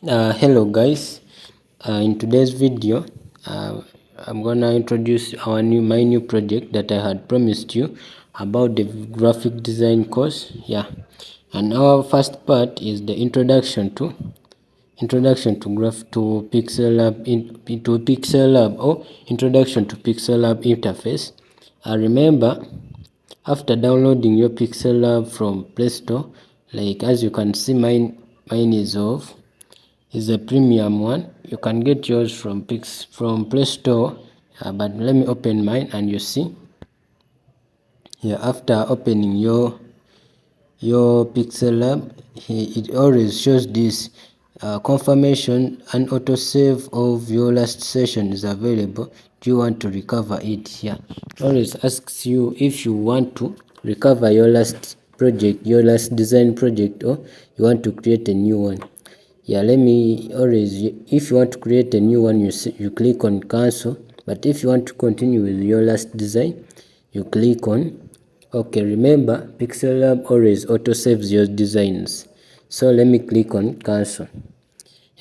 Hello guys, in today's video I'm gonna introduce my new project that I had promised you about the graphic design course. And our first part is the introduction to pixellab or introduction to pixellab interface. Remember, after downloading your pixellab from Play Store, like as you can see, mine is a premium one. You can get yours from Play Store, but let me open mine and you see here. After opening your pixellab, it always shows this confirmation and autosave of your last session is available. Do you want to recover it? Here it always asks you if you want to recover your last project, your last design project, or you want to create a new one. Let me always, if you want to create a new one, you click on cancel, but if you want to continue with your last design, you click on okay. Remember, pixellab always auto saves your designs, so let me click on cancel.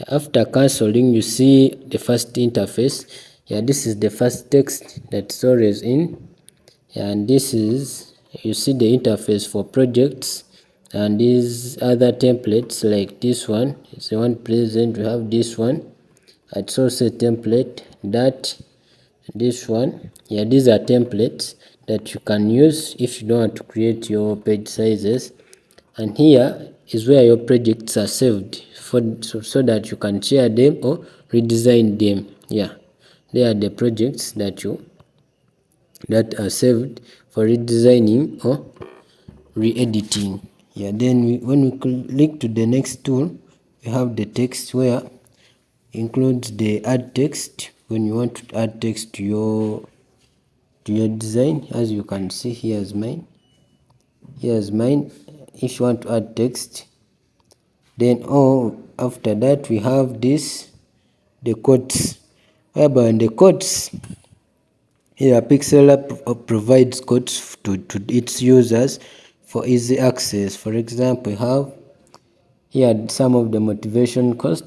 After canceling, you see the first interface. This is the first text that's always in, and this is, you see the interface for projects, and these other templates like this one is the one present. We have this one, it's also a template, that this one. These are templates that you can use if you don't want to create your page sizes, and here is where your projects are saved so that you can share them or redesign them. They are the projects that are saved for redesigning or re-editing. Then when we click to the next tool, we have the text, where includes the add text. When you want to add text to your design, as you can see, here's mine. If you want to add text, then after that we have the quotes, whereby in the quotes here pixellab provides quotes to its users for easy access. For example, we have here some of the motivation quotes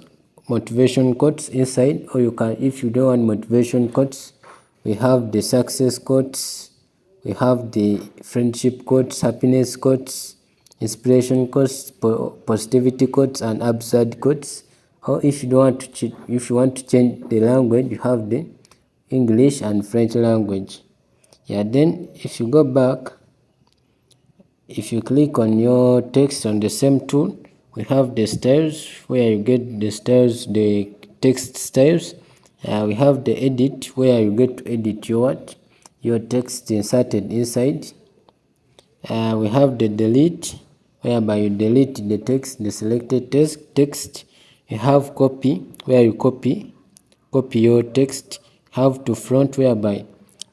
inside, or you can, if you don't want motivation quotes, we have the success quotes, we have the friendship quotes, happiness quotes, inspiration quotes, positivity quotes, and absurd quotes. Or if you don't want to if you want to change the language, you have the English and French language. Then if you go back, if you click on your text on the same tool, we have the styles, where you get the styles, the text styles. We have the edit, where you get to edit your text inserted inside. We have the delete, whereby you delete the text, the selected text. You have copy, where you copy your text. Have to front, whereby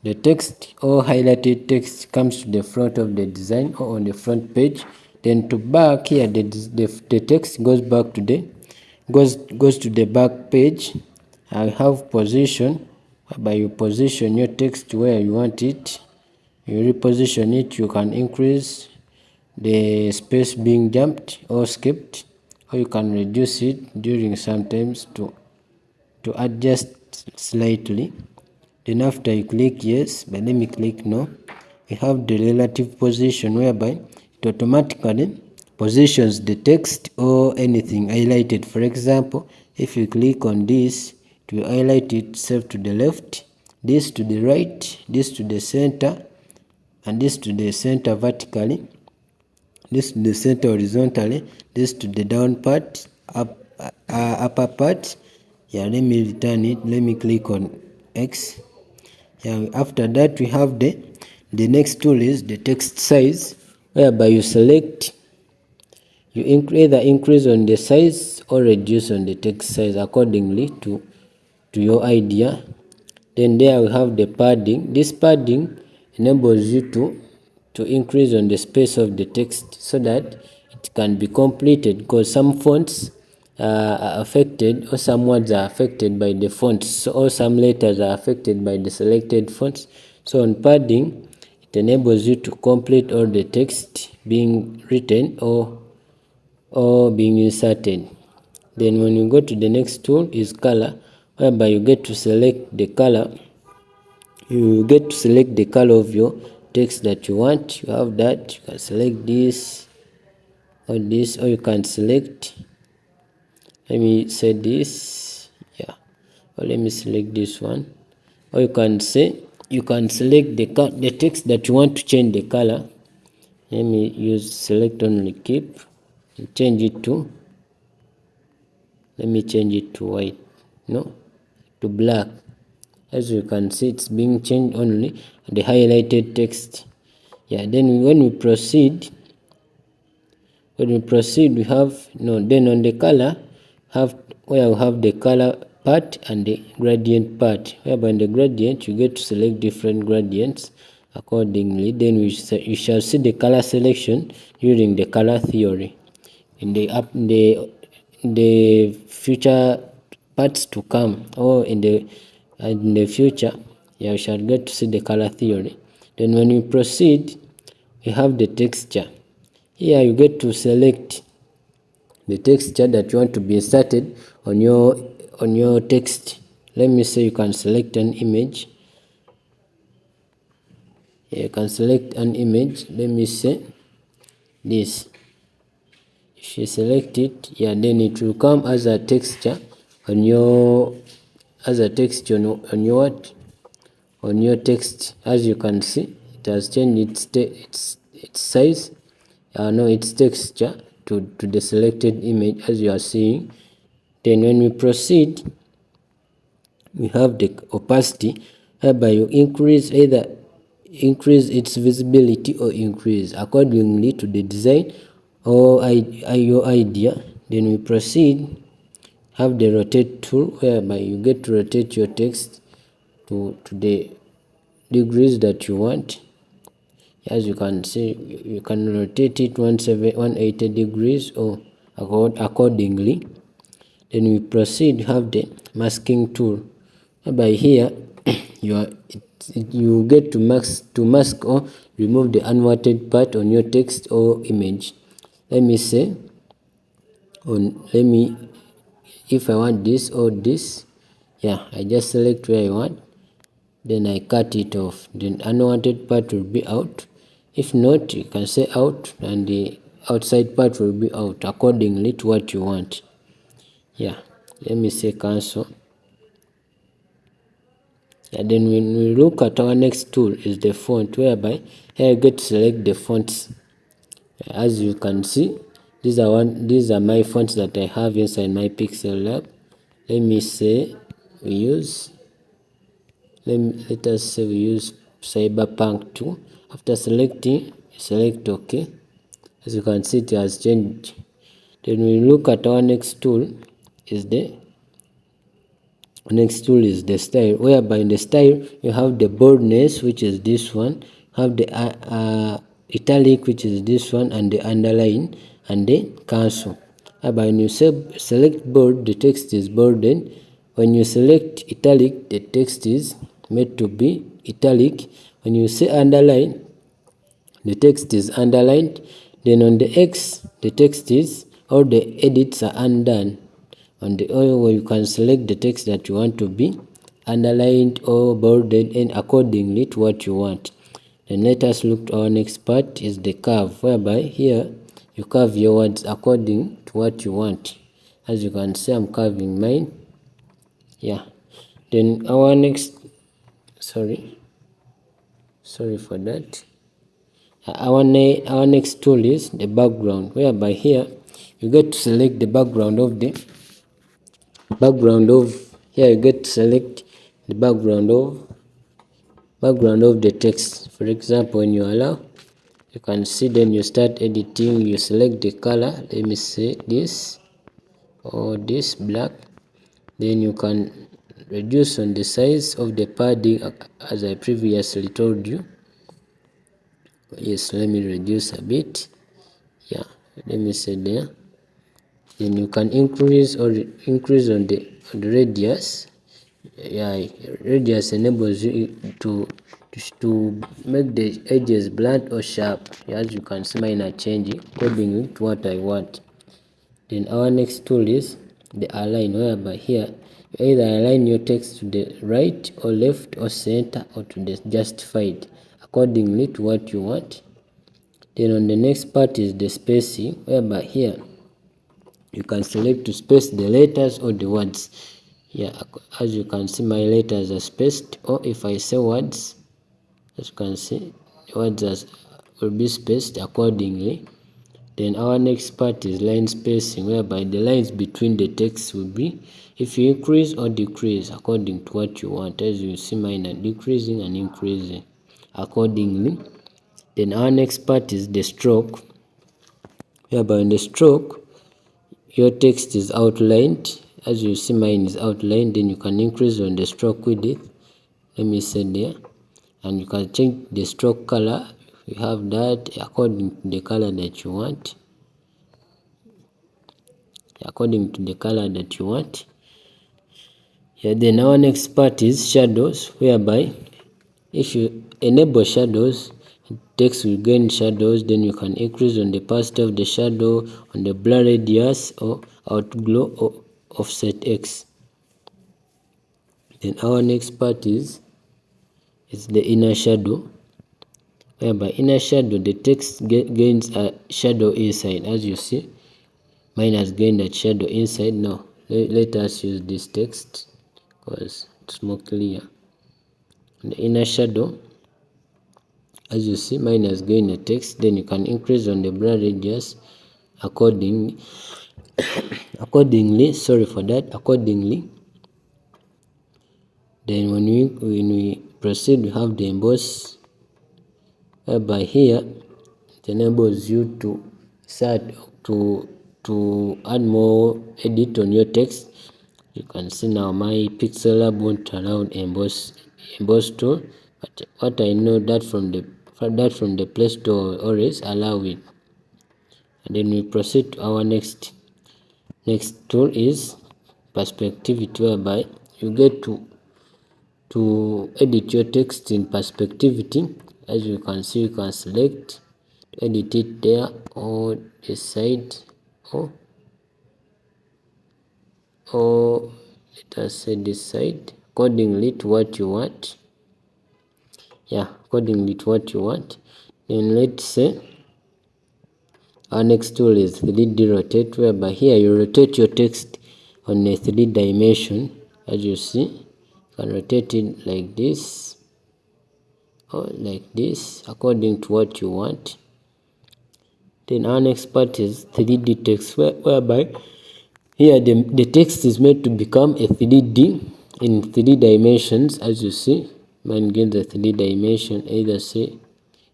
the text or highlighted text comes to the front of the design or on the front page. Then to back, here the text goes back to the back page. I have position, whereby you position your text where you want it. You reposition it. You can increase the space being jumped or skipped, or you can reduce it during sometimes to adjust slightly. Then after you click yes, but let me click no, we have the relative position, whereby it automatically positions the text or anything highlighted. For example, if you click on this, it will highlight itself to the left, this to the right, this to the center, and this to the center vertically, this to the center horizontally, this to the down part, upper part. Let me return it. Let me click on X. After that, we have the next tool is the text size, whereby you select, you either increase on the size or reduce on the text size accordingly to your idea. Then there we have the padding. This padding enables you to increase on the space of the text so that it can be completed, because some fonts are affected, or some words are affected by the fonts, or some letters are affected by the selected fonts. So on padding, it enables you to complete all the text being written or being inserted. Then when you go to the next tool is color, whereby you get to select the color. You get to select the color of your text that you want. You have that. You can select this, or you can select, let me say this, yeah, or let me select this one. Or you can select the text that you want to change the color. Let me use select only keep and change it to, let me change it to white, no, to black. As you can see, it's being changed only the highlighted text. Yeah, then when we proceed, we have then on the color, we have the color part and the gradient part, whereby in the gradient you get to select different gradients accordingly. Then you shall see the color selection during the color theory in the future parts to come, or in the future. You shall get to see the color theory. Then when you proceed, we have the texture. Here you get to select the texture that you want to be inserted on your text. Let me say you can select an image. You can select an image. Let me say this. If you select it, yeah, then it will come as a texture on your on your what? On your text. As you can see, it has changed its size, its texture to the selected image, as you are seeing. Then when we proceed, we have the opacity, whereby you either increase its visibility or increase accordingly to the design or your idea. Then we proceed, have the rotate tool, whereby you get to rotate your text to the degrees that you want. As you can see, you can rotate it 180 degrees or accordingly. Then we proceed, have the masking tool, whereby here you get to mask or remove the unwanted part on your text or image. Let me say if I want this or this, yeah, I just select where I want, then I cut it off. Then unwanted part will be out. If not, you can say out, and the outside part will be out accordingly to what you want. Yeah, let me say cancel. And then when we look at our next tool is the font, whereby here you get to select the fonts. As you can see, these are my fonts that I have inside my pixellab. Let me say we use let us say we use Cyberpunk 2. After selecting, select OK. As you can see, it has changed. Then we look at our next tool is the style, whereby in the style you have the boldness, which is this one, have the italic, which is this one, and the underline and the cancel. Whereby when you select bold, the text is bolded. When you select italic, the text is made to be italic. When you say underline, the text is underlined. Then on the X, the text is, all the edits are undone. On the O, you can select the text that you want to be underlined or bolded, and accordingly to what you want. Then let us look to our next part is the curve, whereby here you curve your words according to what you want. As you can see, I'm curving mine. Yeah. Then our next, sorry for that. Our next tool is the background, whereby here you get to select the here you get to select the background of the text. For example, when you allow, you can see, then you start editing, you select the color, let me say this or this black. Then you can reduce on the size of the padding, as I previously told you. Yes, let me reduce a bit. Yeah, let me say there. Then you can increase on the radius. Yeah, radius enables you to make the edges blunt or sharp. As you can see, mine are changing according to what I want. Then our next tool is the align, whereby here you either align your text to the right or left or center or to the justified accordingly to what you want. Then on the next part is the spacing, whereby here you can select to space the letters or the words. Yeah, as you can see, my letters are spaced, or if I say words, as you can see, the words will be spaced accordingly. Then our next part is line spacing, whereby the lines between the text will be, if you increase or decrease according to what you want. As you see, mine are decreasing and increasing accordingly. Then our next part is the stroke, whereby in the stroke your text is outlined. As you see, mine is outlined. Then you can increase on the stroke width. Let me say there, and you can change the stroke color. You have that according to the color that you want. Yeah, then our next part is shadows, whereby if you enable shadows, text will gain shadows. Then you can increase on the opacity of the shadow, on the blur radius, or outglow, or offset X. Then our next part is the inner shadow, whereby inner shadow, the text gains a shadow inside. As you see, mine has gained a shadow inside. Now let us use this text because it's more clear. The inner shadow, as you see, mine has gained a text. Then you can increase on the blur radius accordingly. Then when we proceed, we have the emboss, whereby here it enables you to add more edit on your text. You can see now my pixellab won't allow emboss tool, but what I know that from the Play Store always allow it. And then we proceed to our next tool is perspectivity, whereby you get to edit your text in perspectivity. As you can see, you can select to edit it there, or the side, or let us say this side, accordingly to what you want. Then let's say our next tool is 3D rotate, whereby here you rotate your text on a 3 dimension. As you see, you can rotate it like this or like this according to what you want. Then our next part is 3D text, whereby here the text is made to become a 3D in 3 dimensions. As you see, mine gains a 3 dimension, either say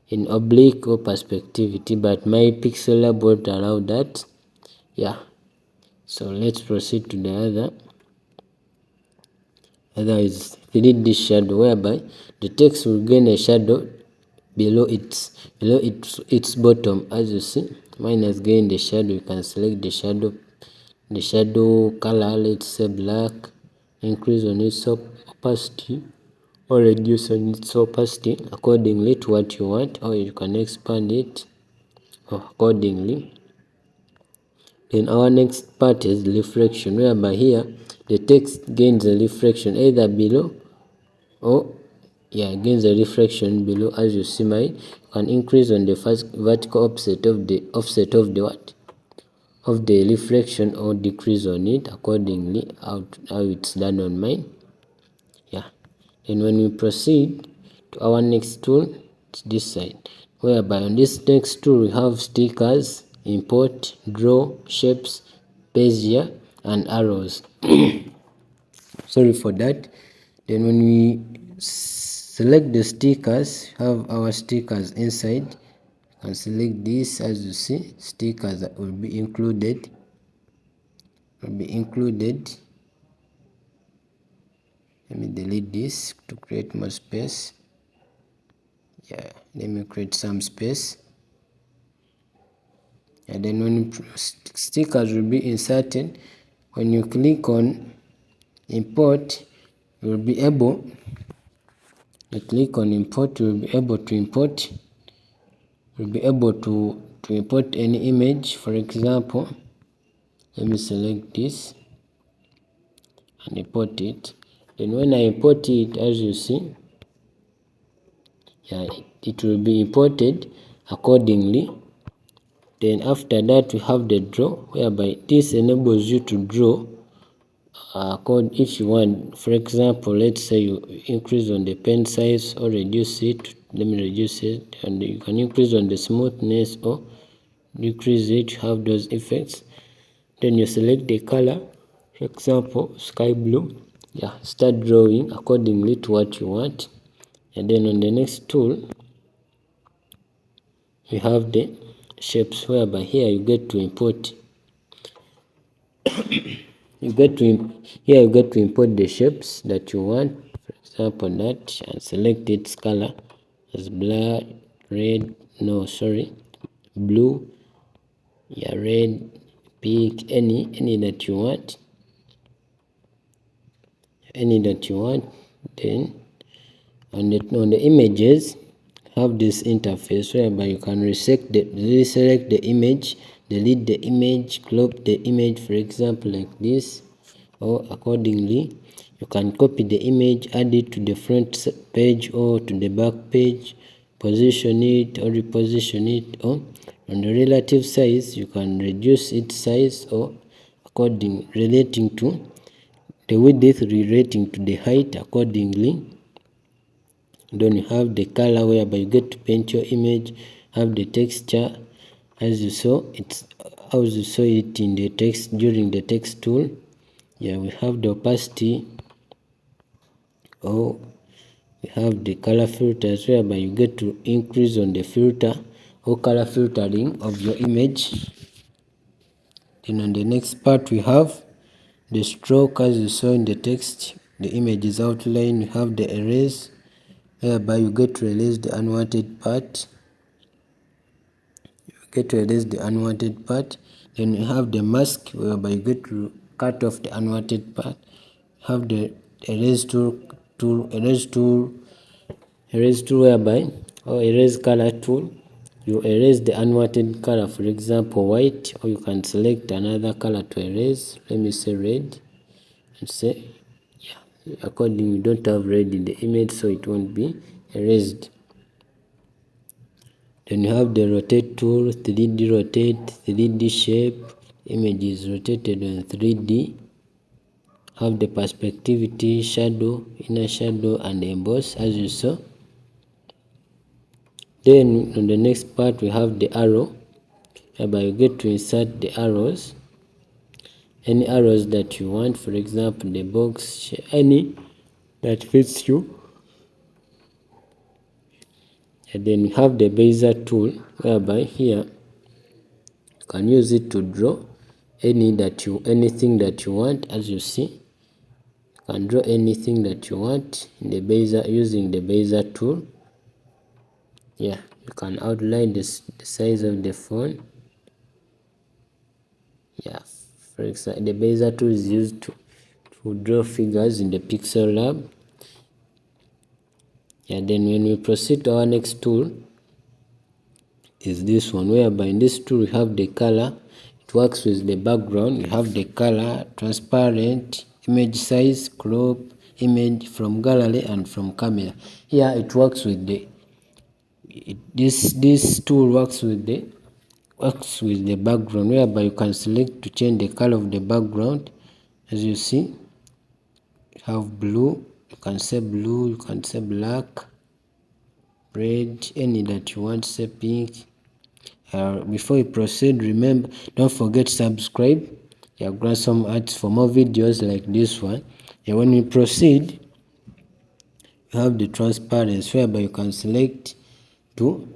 in oblique or perspectivity, but my pixellab won't allow that. Yeah, so let's proceed to the other is 3D shadow, whereby the text will gain a shadow below its bottom. As you see, mine has gained the shadow. You can select the shadow color, let's say black, increase on its opacity or reduce on its opacity accordingly to what you want, or you can expand it accordingly. Then our next part is reflection, whereby here the text gains a reflection either below or gains a reflection below. As you see, mine, you can increase on the first vertical offset of the reflection, or decrease on it accordingly how it's done on mine. And when we proceed to our next tool, it's this side, whereby on this next tool we have stickers, import, draw, shapes, bezier, and arrows. Sorry for that. Then when we select the stickers, have our stickers inside, you can select this. As you see, stickers that will be included. Let me delete this to create more space. Let me create some space. And then when stickers will be inserted, when you click on import, you will be able to import any image. For example, let me select this. and import it. Then when I import it, as you see, yeah, it will be imported accordingly. Then after that we have the draw, whereby this enables you to draw if you want. For example, let's say you increase on the pen size or reduce it. Let me reduce it, and you can increase on the smoothness or decrease it. You have those effects. Then you select the color, for example sky blue. Yeah, start drawing accordingly to what you want. And then on the next tool we have the shapes, whereby here you get to import you get to import the shapes that you want. For example, that, and select its color as black, red, no sorry, blue, yeah, red, pink, any that you want, Then on the images, have this interface whereby you can reselect the image, delete the image, crop the image, for example like this, or accordingly you can copy the image, add it to the front page or to the back page, position it or reposition it, or on the relative size you can reduce its size or relating to the width relating to the height accordingly. Then you have the color, whereby you get to paint your image, have the texture as you saw it in the text during the text tool. Yeah, we have the opacity, or we have the color filters, whereby you get to increase on the filter or color filtering of your image. Then on the next part we have the stroke, as you saw in the text, the image is outlined. We have the erase, whereby you get to erase the unwanted part. Then you have the mask, whereby you get to cut off the unwanted part. You have the erase tool, whereby, or erase color tool, you erase the unwanted color, for example white, or you can select another color to erase. Let me say red, and say, yeah, according you don't have red in the image, so it won't be erased. Then you have the rotate tool, 3D rotate, 3D shape, image is rotated on 3D. Have the perspectivity, shadow, inner shadow, and emboss, as you saw. Then on the next part we have the arrow, whereby you get to insert the arrows, any arrows that you want, for example the box, any that fits you. And then you have the bezier tool, whereby here you can use it to draw anything that you want. As you see, you can draw anything that you want in the bezier using the bezier tool. Yeah, you can outline the size of the phone. Yeah, for example, the bezier tool is used to draw figures in the pixellab. Yeah, then when we proceed to our next tool is this one, whereby in this tool we have the color. It works with the background. You have the color, transparent, image size, crop, image from gallery and from camera. Here it works with this tool works with the background, whereby you can select to change the color of the background. As you see, you have blue, you can say blue, you can say black, red, any that you want, say pink. Before you proceed, remember, don't forget to subscribe. Yeah, Gransome Arts for more videos like this one. Yeah, when we proceed, you have the transparency, whereby you can select to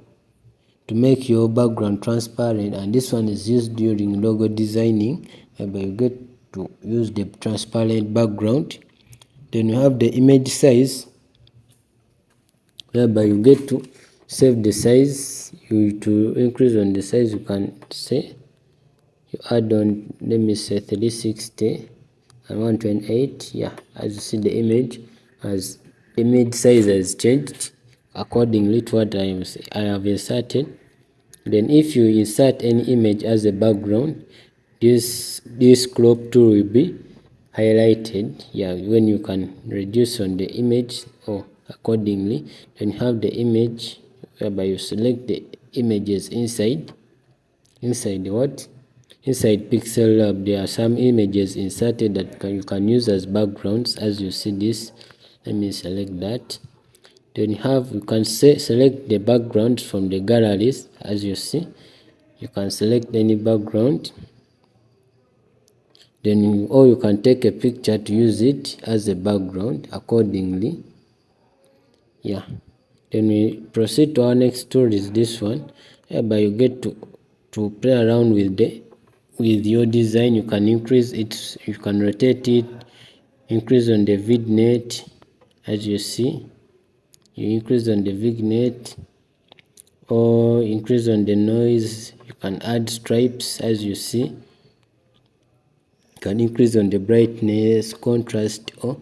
make your background transparent, and this one is used during logo designing, whereby you get to use the transparent background. Then you have the image size, whereby you get to save the size. To increase on the size, you can say you add on, let me say 360 and 128. Yeah, as you see, the image size has changed accordingly to what I have inserted. Then if you insert any image as a background, this crop tool will be highlighted. Yeah, when you can reduce on the image or accordingly. Then you have the image whereby you select the images inside what inside pixellab. There are some images inserted that you can use as backgrounds, as you see this. Let me select that. Then you can select the backgrounds from the galleries. As you see, you can select any background, then or you can take a picture to use it as a background accordingly. Yeah, then we proceed to our next tool, is this one, whereby you get to play around with your design. You can increase it, you can rotate it, increase on the vignette. As you see, you increase on the vignette or increase on the noise. You can add stripes. As you see, you can increase on the brightness, contrast, or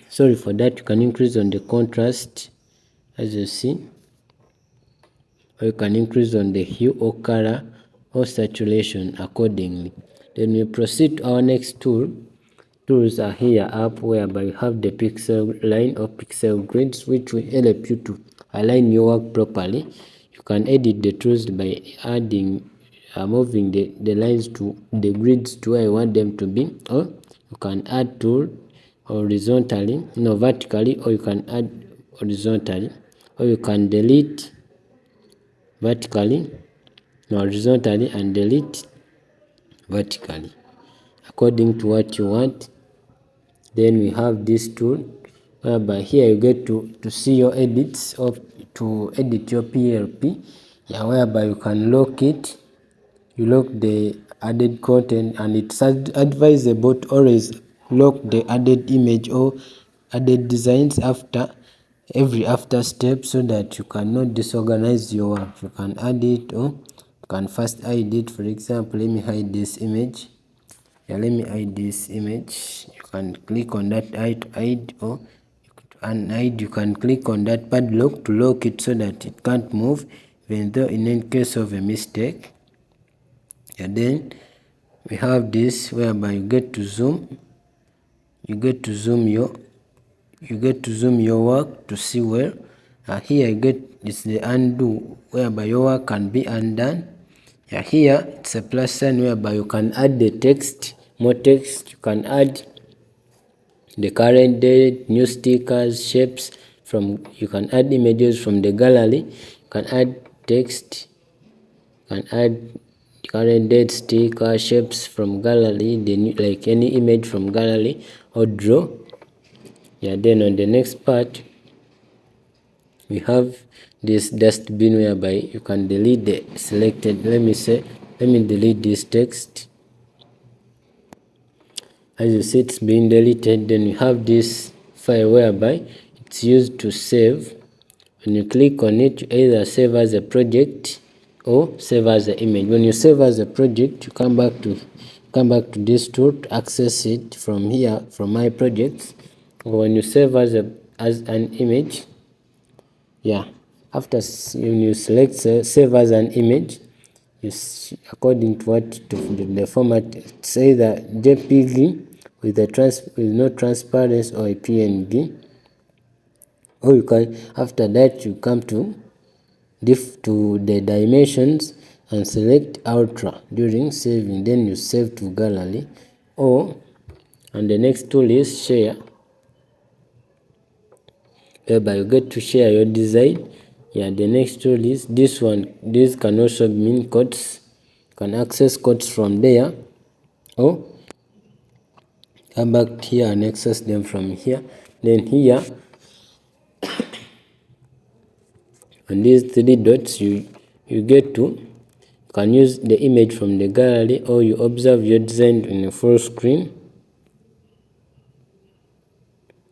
sorry for that, you can increase on the contrast, as you see, or you can increase on the hue or color or saturation accordingly. Then we proceed to our next tool. Tools are here up, whereby you have the pixel line or pixel grids, which will help you to align your work properly. You can edit the tools by adding moving the lines to the grids to where you want them to be, or you can add tool horizontally, no, vertically, or you can add horizontally, or you can delete vertically, no, horizontally, and delete vertically according to what you want. Then we have this tool, whereby here you get to see your edits, or to edit your PLP. Yeah, whereby you can lock it, you lock the added content, and it's advisable to always lock the added image or added designs after step, so that you cannot disorganize your work. You can add it, or you can first hide it. For example, let me hide this image. Yeah, let me hide this image. You can click on that hide, or unhide. You can click on that padlock to lock it so that it can't move, even though in case of a mistake. And then we have this, whereby you get to zoom your work to see where. Here you get this, the undo, whereby your work can be undone. Yeah, here it's a plus sign, whereby you can add the text, more text. You can add the current date, new stickers, shapes you can add images from the gallery. You can add text, you can add current date, sticker, shapes from gallery, like any image from gallery, or draw. Yeah, then on the next part we have this dustbin, whereby you can delete the selected. Let me delete this text. As you see, it's being deleted. Then you have this file, whereby it's used to save. When you click on it, you either save as a project or save as an image. When you save as a project, you come back to this tool to access it from here, from my projects. Or when you save as an image, yeah, after you select save as an image, according to the format, it's either JPG with no transparency, or a PNG. Or you can, after that, you come to the dimensions and select ultra during saving. Then you save to gallery. And the next tool is share, whereby you get to share your design. Yeah, the next tool is this one. This can also mean codes. You can access codes from there, or come back here and access them from here. Then here on these three dots, you get to, you can use the image from the gallery, or you observe your design in a full screen.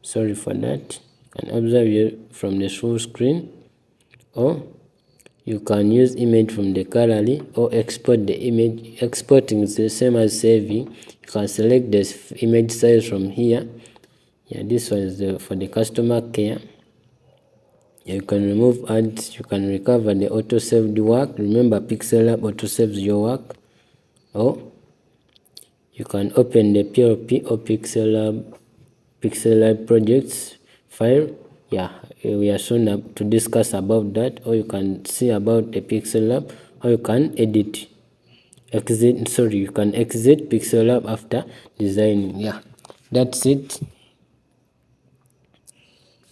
Sorry for that. You can observe from the full screen, or you can use image from the gallery, or export the image. Exporting is the same as saving. You can select this image size from here. Yeah, this one is for the customer care. You can remove ads. You can recover the auto saved work. Remember, pixellab auto saves your work. Or you can open the PLP or pixellab projects file. Yeah, we are soon up to discuss about that, or you can see about the pixellab, or you can you can exit pixellab after designing. Yeah, that's it.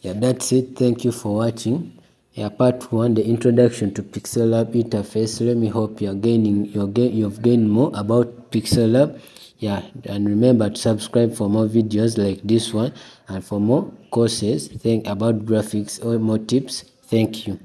Thank you for watching. Yeah, part 1, the introduction to pixellab interface. Let me hope you've gained more about pixellab. Yeah, and remember to subscribe for more videos like this one, and for more courses think about graphics or more tips. Thank you.